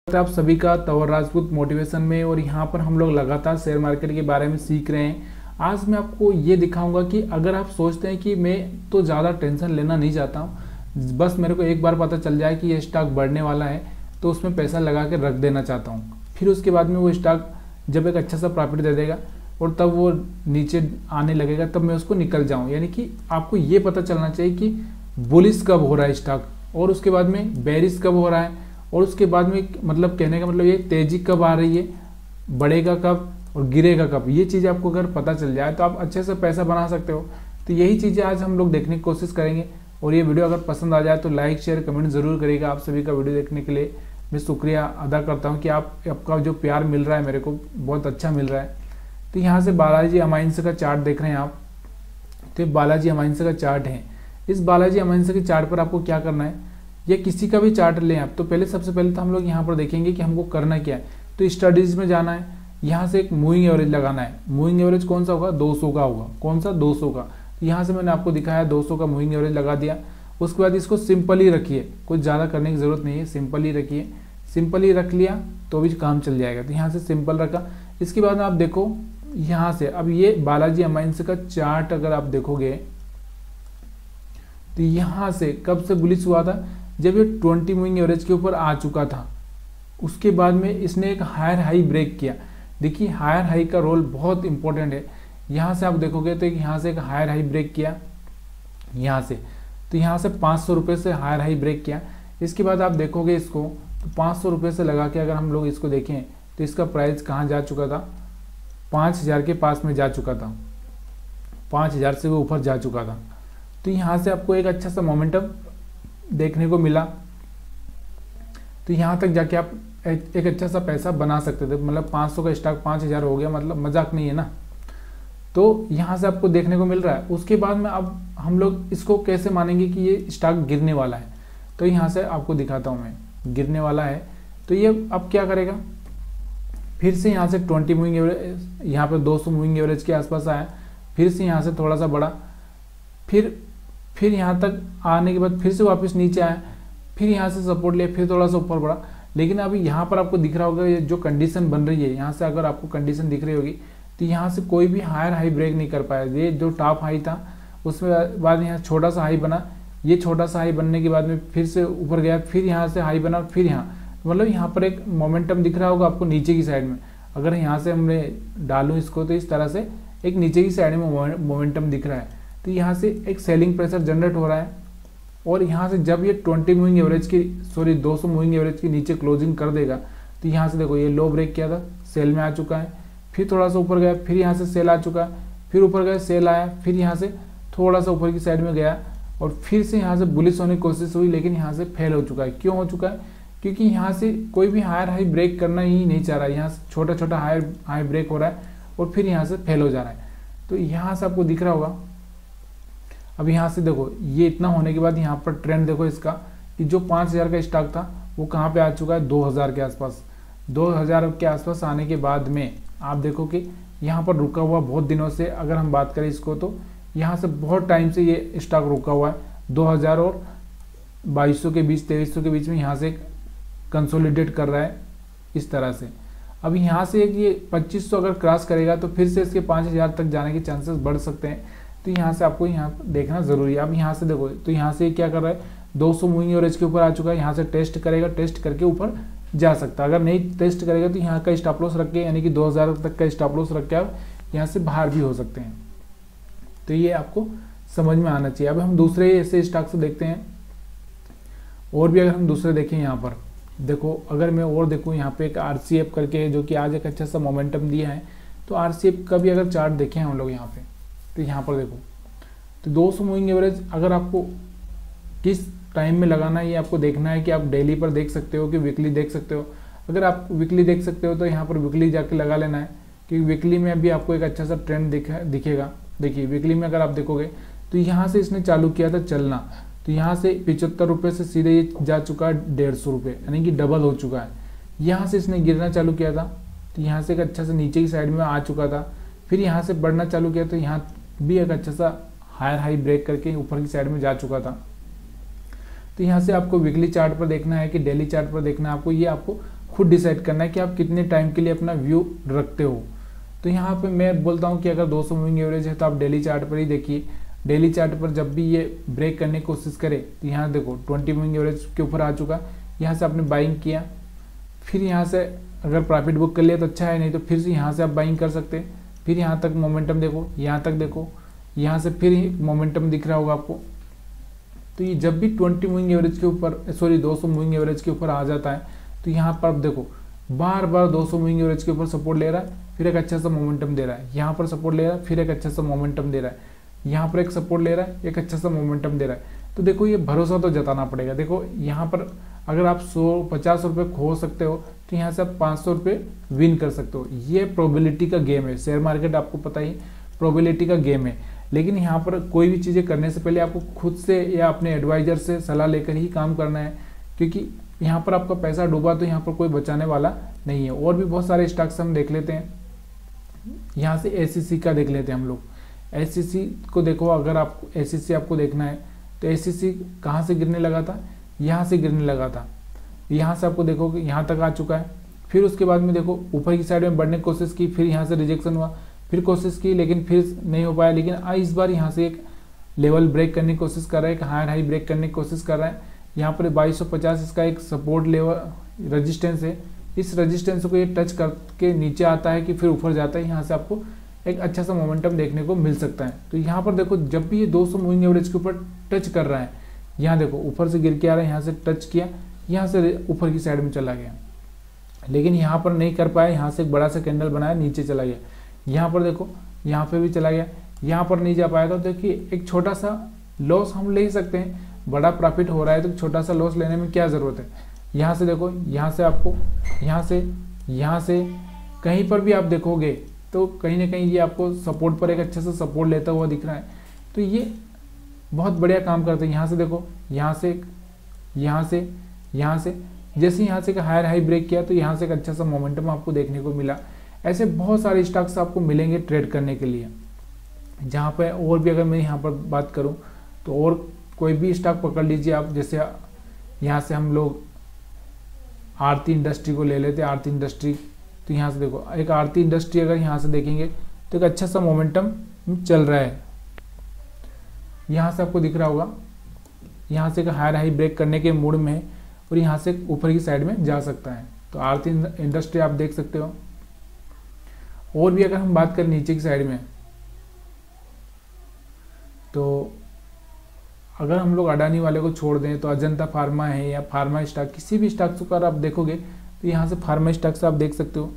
आप सभी का तंवर राजपूत मोटिवेशन में। और यहाँ पर हम लोग लगातार शेयर मार्केट के बारे में सीख रहे हैं। आज मैं आपको ये दिखाऊंगा कि अगर आप सोचते हैं कि मैं तो ज़्यादा टेंशन लेना नहीं चाहता हूँ, बस मेरे को एक बार पता चल जाए कि ये स्टॉक बढ़ने वाला है तो उसमें पैसा लगा के रख देना चाहता हूँ, फिर उसके बाद में वो स्टॉक जब एक अच्छा सा प्रॉफिट दे देगा और तब वो नीचे आने लगेगा तब मैं उसको निकल जाऊँ। यानी कि आपको ये पता चलना चाहिए कि बुलिश कब हो रहा है स्टॉक और उसके बाद में बेरिश कब हो रहा है और उसके बाद में मतलब कहने का मतलब ये तेजी कब आ रही है, बढ़ेगा कब और गिरेगा कब। ये चीज़ आपको अगर पता चल जाए तो आप अच्छे से पैसा बना सकते हो। तो यही चीज़ें आज हम लोग देखने की कोशिश करेंगे। और ये वीडियो अगर पसंद आ जाए तो लाइक शेयर कमेंट जरूर करिएगा। आप सभी का वीडियो देखने के लिए मैं शुक्रिया अदा करता हूँ कि आपका जो प्यार मिल रहा है मेरे को बहुत अच्छा मिल रहा है। तो यहाँ से बालाजी अमाइंस का चार्ट देख रहे हैं आप, तो बालाजी अमाइंस का चार्ट है। इस बालाजी अमाइंस के चार्ट पर आपको क्या करना है, या किसी का भी चार्ट लें आप, तो पहले सबसे पहले तो हम लोग यहाँ पर देखेंगे कि हमको करना क्या है। तो स्टडीज में जाना है, यहाँ से एक मूविंग एवरेज लगाना है। मूविंग एवरेज कौन सा होगा, 200 का होगा। कौन सा, 200 का। तो यहाँ से मैंने आपको दिखाया 200 का मूविंग एवरेज लगा दिया। उसके बाद इसको सिंपल ही रखिए, कुछ ज़्यादा करने की जरूरत नहीं है, सिंपल ही रखिए। सिंपल ही रख लिया तो भी काम चल जाएगा। तो यहाँ से सिंपल रखा। इसके बाद आप देखो यहाँ से, अब ये बालाजी अमाइंस का चार्ट अगर आप देखोगे तो यहाँ से कब से बुलिश हुआ था, जब ये 20 मूविंग एवरेज के ऊपर आ चुका था। उसके बाद में इसने एक हायर हाई ब्रेक किया। देखिए हायर हाई का रोल बहुत इंपॉर्टेंट है। यहाँ से आप देखोगे तो यहाँ से एक हायर हाई ब्रेक किया यहाँ से, तो यहाँ से 500 रुपये से हायर हाई ब्रेक किया। इसके बाद आप देखोगे इसको तो 500 रुपये से लगा के अगर हम लोग इसको देखें तो इसका प्राइस कहाँ जा चुका था, 5000 के पास में जा चुका था, 5000 से वो ऊपर जा चुका था। तो यहाँ से आपको एक अच्छा सा मोमेंटम देखने को मिला। तो यहाँ तक जाके आप एक अच्छा सा पैसा बना सकते थे। मतलब 500 का स्टॉक 5000 हो गया, मतलब मजाक नहीं है ना। तो यहाँ से आपको देखने को मिल रहा है। उसके बाद में अब हम लोग इसको कैसे मानेंगे कि ये स्टॉक गिरने वाला है, तो यहाँ से आपको दिखाता हूँ मैं, गिरने वाला है। तो ये अब क्या करेगा, फिर से यहाँ से 20 मूविंग एवरेज, यहाँ पर 200 मूविंग एवरेज के आसपास आया, फिर से यहाँ से थोड़ा सा बढ़ा, फिर यहाँ तक आने के बाद फिर से वापस नीचे आया, फिर यहाँ से सपोर्ट लिया, फिर थोड़ा सा ऊपर बढ़ा। लेकिन अभी यहाँ पर आपको दिख रहा होगा ये जो कंडीशन बन रही है, यहाँ से अगर आपको कंडीशन दिख रही होगी तो यहाँ से कोई भी हायर हाई ब्रेक नहीं कर पाया। ये जो टॉप हाई था उसमें बाद यहाँ छोटा सा हाई बना, ये छोटा सा हाई बनने के बाद में फिर से ऊपर गया, फिर यहाँ से हाई बना, फिर यहाँ, मतलब यहाँ पर एक मोमेंटम दिख रहा होगा आपको नीचे की साइड में। अगर यहाँ से हमने डालूँ इसको तो इस तरह से एक नीचे की साइड में मोमेंटम दिख रहा है। तो यहाँ से एक सेलिंग प्रेशर जनरेट हो रहा है। और यहाँ से जब ये 20 मूविंग एवरेज की 200 मूविंग एवरेज के नीचे क्लोजिंग कर देगा तो यहाँ से देखो ये लो ब्रेक किया था, सेल में आ चुका है, फिर थोड़ा सा ऊपर गया, फिर यहाँ से सेल आ चुका है, फिर ऊपर गया, सेल आया, फिर यहाँ से थोड़ा सा ऊपर की साइड में गया और फिर से यहाँ से बुलिश होने की कोशिश हुई, लेकिन यहाँ से फेल हो चुका है। क्यों हो चुका है, क्योंकि यहाँ से कोई भी हायर हाई ब्रेक करना ही नहीं चाह रहा है। यहाँ से छोटा छोटा हाई ब्रेक हो रहा है और फिर यहाँ से फेल हो जा रहा है। तो यहाँ से आपको दिख रहा होगा। अब यहाँ से देखो ये इतना होने के बाद यहाँ पर ट्रेंड देखो इसका, कि जो 5000 का स्टॉक था वो कहाँ पे आ चुका है, 2000 के आसपास। 2000 के आसपास आने के बाद में आप देखो कि यहाँ पर रुका हुआ बहुत दिनों से, अगर हम बात करें इसको तो यहाँ से बहुत टाइम से ये स्टॉक रुका हुआ है। 2000 और 2200 के बीच, 2300 के बीच में यहाँ से कंसोलिडेट कर रहा है इस तरह से। अब यहाँ से ये 2500 अगर क्रॉस करेगा तो फिर से इसके 5000 तक जाने के चांसेस बढ़ सकते हैं। तो यहाँ से आपको यहाँ देखना जरूरी है। अब यहाँ से देखो तो यहाँ से क्या कर रहा है, 200 मूविंग एवरेज के ऊपर आ चुका है। यहाँ से टेस्ट करेगा, टेस्ट करके ऊपर जा सकता है। अगर नहीं टेस्ट करेगा तो यहाँ का स्टॉप लॉस रख के, यानी कि 2000 तक का स्टॉप लॉस रख के आप यहाँ से बाहर भी हो सकते हैं। तो ये आपको समझ में आना चाहिए। अब हम दूसरे ऐसे स्टॉक से देखते हैं, और भी अगर हम दूसरे देखें यहाँ पर देखो, अगर मैं और देखूँ यहाँ पे एक RCF करके जो कि आज एक अच्छा सा मोमेंटम दिया है, तो RCF का भी अगर चार्ट देखें हम लोग यहाँ पे, तो यहाँ पर देखो तो 200 मूविंग एवरेज अगर आपको किस टाइम में लगाना है ये आपको देखना है कि आप डेली पर देख सकते हो कि वीकली देख सकते हो। अगर आप वीकली देख सकते हो तो यहाँ पर वीकली जाके लगा लेना है, क्योंकि वीकली में अभी आपको एक अच्छा सा ट्रेंड दिखेगा। देखिए वीकली में अगर आप देखोगे तो यहाँ से इसने चालू किया था चलना, तो यहाँ से 75 रुपये से सीधे ये जा चुका है 150 रुपये, यानी कि डबल हो चुका है। यहाँ से इसने गिरना चालू किया था तो यहाँ से एक अच्छा सा नीचे की साइड में आ चुका था, फिर यहाँ से बढ़ना चालू किया तो यहाँ भी एक अच्छा सा हायर हाई ब्रेक करके ऊपर की साइड में जा चुका था। तो यहाँ से आपको वीकली चार्ट पर देखना है कि डेली चार्ट पर देखना है आपको, ये आपको खुद डिसाइड करना है कि आप कितने टाइम के लिए अपना व्यू रखते हो। तो यहाँ पे मैं बोलता हूँ कि अगर 200 मूविंग एवरेज है तो आप डेली चार्ट पर ही देखिए। डेली चार्ट पर जब भी ये ब्रेक करने की कोशिश करे तो यहाँ देखो 20 मूविंग एवरेज के ऊपर आ चुका, यहाँ से आपने बाइंग किया, फिर यहाँ से अगर प्रॉफिट बुक कर लिया तो अच्छा है, नहीं तो फिर से यहाँ से आप बाइंग कर सकते हैं। फिर यहाँ तक मोमेंटम देखो, यहाँ तक देखो, यहाँ से फिर मोमेंटम दिख रहा होगा आपको। तो ये जब भी 20 मूविंग एवरेज के ऊपर 200 मूविंग एवरेज के ऊपर आ जाता है तो यहाँ पर आप देखो बार बार 200 मूविंग एवरेज के ऊपर सपोर्ट ले रहा है, फिर एक अच्छा सा मोमेंटम दे रहा है, यहाँ पर सपोर्ट ले रहा है, फिर एक अच्छा सा मोमेंटम दे रहा है, यहाँ पर एक सपोर्ट ले रहा है, एक अच्छा सा मोमेंटम दे रहा है। तो देखो ये भरोसा तो जताना पड़ेगा। देखो यहाँ पर अगर आप 150 रुपये खो सकते हो तो यहाँ से आप 500 रुपये विन कर सकते हो। ये प्रोबेबिलिटी का गेम है, शेयर मार्केट आपको पता ही प्रोबेबिलिटी का गेम है। लेकिन यहाँ पर कोई भी चीज़ें करने से पहले आपको खुद से या अपने एडवाइजर से सलाह लेकर ही काम करना है, क्योंकि यहाँ पर आपका पैसा डूबा तो यहाँ पर कोई बचाने वाला नहीं है। और भी बहुत सारे स्टॉक्स हम देख लेते हैं। यहाँ से एससीसी का देख लेते हैं हम लोग। एससीसी को देखो, अगर आपको एससीसी आपको देखना है तो एससीसी कहाँ से गिरने लगा था, यहाँ से गिरने लगा था। यहाँ से आपको देखो कि यहाँ तक आ चुका है। फिर उसके बाद में देखो ऊपर की साइड में बढ़ने की कोशिश की, फिर यहाँ से रिजेक्शन हुआ, फिर कोशिश की लेकिन फिर नहीं हो पाया। लेकिन इस बार यहाँ से एक लेवल ब्रेक करने की कोशिश कर रहा है, एक हायर हाई ब्रेक करने की कोशिश कर रहा है। यहाँ पर 2250 इसका एक सपोर्ट लेवल रेजिस्टेंस है। इस रेजिस्टेंस को ये टच करके नीचे आता है कि फिर ऊपर जाता है, यहाँ से आपको एक अच्छा सा मोमेंटम देखने को मिल सकता है। तो यहाँ पर देखो जब भी ये 200 मूविंग एवरेज के ऊपर टच कर रहा है, यहाँ देखो ऊपर से गिर के आ रहा है, यहाँ से टच किया, यहाँ से ऊपर की साइड में चला गया, लेकिन यहाँ पर नहीं कर पाया। यहाँ से एक बड़ा सा कैंडल बनाया, नीचे चला गया। यहाँ पर देखो यहाँ पे भी चला गया, यहाँ पर नहीं जा पाया। तो देखिए एक छोटा सा लॉस हम ले सकते हैं, बड़ा प्रॉफिट हो रहा है तो छोटा सा लॉस लेने में क्या ज़रूरत है। यहाँ से देखो, यहाँ से आपको यहाँ से कहीं पर भी आप देखोगे तो कहीं ना कहीं ये आपको सपोर्ट पर एक अच्छा सा सपोर्ट लेता हुआ दिख रहा है। तो ये बहुत बढ़िया काम करते हैं। यहाँ से देखो, यहाँ से जैसे यहाँ से हायर हाई ब्रेक किया तो यहाँ से एक अच्छा सा मोमेंटम आपको देखने को मिला। ऐसे बहुत सारे स्टॉक्स आपको मिलेंगे ट्रेड करने के लिए। जहाँ पे और भी अगर मैं यहाँ पर बात करूँ तो और कोई भी स्टॉक पकड़ लीजिए आप। जैसे यहाँ से हम लोग आरती इंडस्ट्री को ले लेते हैं। आरती इंडस्ट्री, तो यहाँ से देखो एक आरती इंडस्ट्री अगर यहाँ से देखेंगे तो एक अच्छा सा मोमेंटम चल रहा है। यहाँ से आपको दिख रहा होगा, यहाँ से एक हायर हाई ब्रेक करने के मूड में है और यहाँ से ऊपर की साइड में जा सकता है। तो आरती इंडस्ट्री आप देख सकते हो। और भी अगर हम बात करें नीचे की साइड में, तो अगर हम लोग अडानी वाले को छोड़ दें तो अजंता फार्मा है या फार्मा स्टॉक, किसी भी स्टॉक्स को अगर आप देखोगे तो यहाँ से फार्मा स्टॉक्स आप देख सकते हो।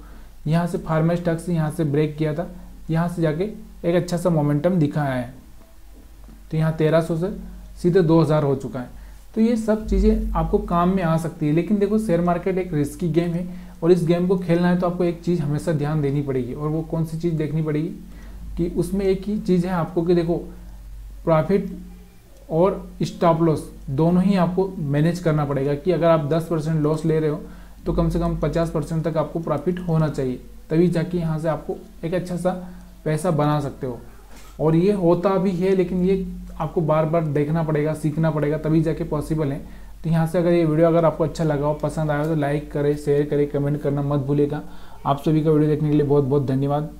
यहाँ से फार्मा स्टॉक्स यहाँ से ब्रेक किया था, यहाँ से जाके एक अच्छा सा मोमेंटम दिखाया है। तो यहाँ 1300 से सीधे 2000 हो चुका है। तो ये सब चीज़ें आपको काम में आ सकती है। लेकिन देखो शेयर मार्केट एक रिस्की गेम है और इस गेम को खेलना है तो आपको एक चीज़ हमेशा ध्यान देनी पड़ेगी। और वो कौन सी चीज़ देखनी पड़ेगी कि उसमें एक ही चीज़ है आपको कि देखो प्रॉफिट और स्टॉप लॉस दोनों ही आपको मैनेज करना पड़ेगा। कि अगर आप 10% लॉस ले रहे हो तो कम से कम 50% तक आपको प्रॉफिट होना चाहिए, तभी जाके यहाँ से आपको एक अच्छा सा पैसा बना सकते हो। और ये होता भी है, लेकिन ये आपको बार बार देखना पड़ेगा, सीखना पड़ेगा, तभी जाके पॉसिबल है। तो यहाँ से अगर ये वीडियो अगर आपको अच्छा लगा हो, पसंद आया तो लाइक करें, शेयर करें, कमेंट करना मत भूलिएगा। आप सभी का वीडियो देखने के लिए बहुत बहुत धन्यवाद।